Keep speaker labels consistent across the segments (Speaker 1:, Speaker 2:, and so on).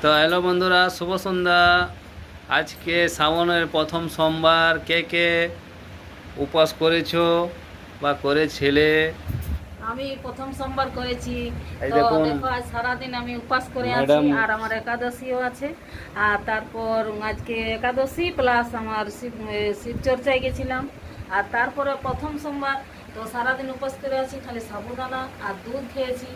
Speaker 1: তো হ্যালো বন্ধুরা, শুভ সন্ধ্যা। আজকে শ্রাবণের প্রথম সোমবার। কে কে উপবাস করেছো বা করেছিলে?
Speaker 2: আমি প্রথম সোমবার করেছি।
Speaker 1: এই
Speaker 2: তো
Speaker 1: দেখুন
Speaker 2: দেখো আজ সারাদিন আমি উপবাস করে আছি,
Speaker 1: ম্যাডাম।
Speaker 2: আর আমার একাদশীও আছে। আর তারপর আজকে একাদশী প্লাস আমার শিব চর্চায় গেছিলাম। আর তারপরে প্রথম সোমবার, তো সারাদিন উপবাস করে আছি, খালি সাবুদানা আর দুধ খেয়েছি।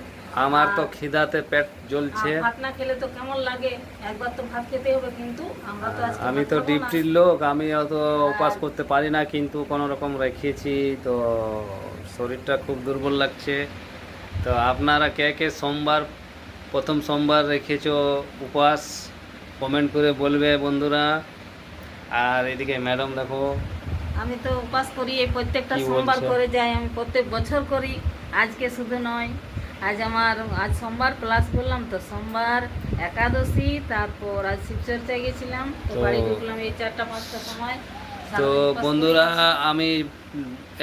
Speaker 1: আমার তো
Speaker 2: আর
Speaker 1: খিদাতে পেট
Speaker 2: আর
Speaker 1: জ্বলছে।
Speaker 2: ভাত না খেলে তো কেমন লাগে, একবার তো ভাত খেতে হবে, কিন্তু আমরা তো আজকে
Speaker 1: আমি
Speaker 2: ভাত
Speaker 1: তো
Speaker 2: খাবো না।
Speaker 1: ডিউটির লোক, আমি অত উপবাস
Speaker 2: আর
Speaker 1: করতে পারি না, কিন্তু কোনো রকম রেখেছি। তো শরীরটা খুব দুর্বল লাগছে। তো আপনারা কে কে সোমবার, প্রথম সোমবার রেখেছো উপবাস, কমেন্ট করে বলবে বন্ধুরা। আর এদিকে ম্যাডাম দেখো
Speaker 2: আমি তো উপবাস করি, এই প্রত্যেকটা
Speaker 1: কি
Speaker 2: সোমবার
Speaker 1: বলছে।
Speaker 2: করে যাই, আমি প্রত্যেক বছর করি। আজকে শুধু নয়, আজ সোমবার প্লাস বললাম তো, সোমবার, একাদশী, তারপর আজ শিবচর্চায় গেছিলাম, তো
Speaker 1: তো
Speaker 2: বাড়ি ঢুকলাম এই 4টা-5টার সময়।
Speaker 1: তো
Speaker 2: সারাদিন উপবাস করে
Speaker 1: বন্ধুরা,
Speaker 2: আছি।
Speaker 1: আমি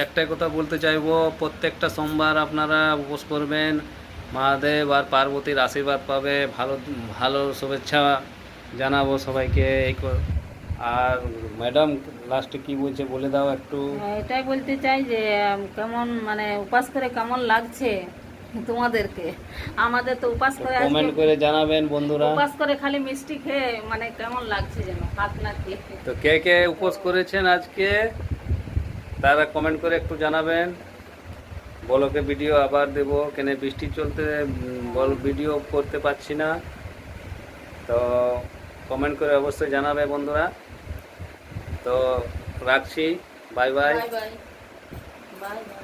Speaker 1: একটাই কথা বলতে চাইবো, প্রত্যেকটা সোমবার আপনারা উপোস করবেন। মহাদেব আর পার্বতীর আশীর্বাদ পাবে। ভালো ভালো শুভেচ্ছা জানাবো সবাইকে। আর ম্যাডাম লাস্টে কি বলছে বলে দাও একটু।
Speaker 2: এটাই বলতে চাই যে কেমন মানে উপবাস করে কেমন লাগছে তোমাদেরকে। আমাদের তো উপবাস
Speaker 1: তো
Speaker 2: করে আজকে,
Speaker 1: কমেন্ট করে জানাবেন বন্ধুরা।
Speaker 2: উপবাস করে খালি মিষ্টি খেয়ে মানে কেমন লাগছে যেন, ভাত না খেয়ে।
Speaker 1: তো কে কে
Speaker 2: তো
Speaker 1: উপোস করেছেন আজকে, তারা কমেন্ট করে একটু জানাবেন। বলকে ভিডিও আবার দেবো, কেন বৃষ্টি চলতে বল ভিডিও করতে পারছি না। তো কমেন্ট করে অবশ্যই জানাবে বন্ধুরা। তো রাখছি, bye bye.
Speaker 2: Bye bye, bye bye.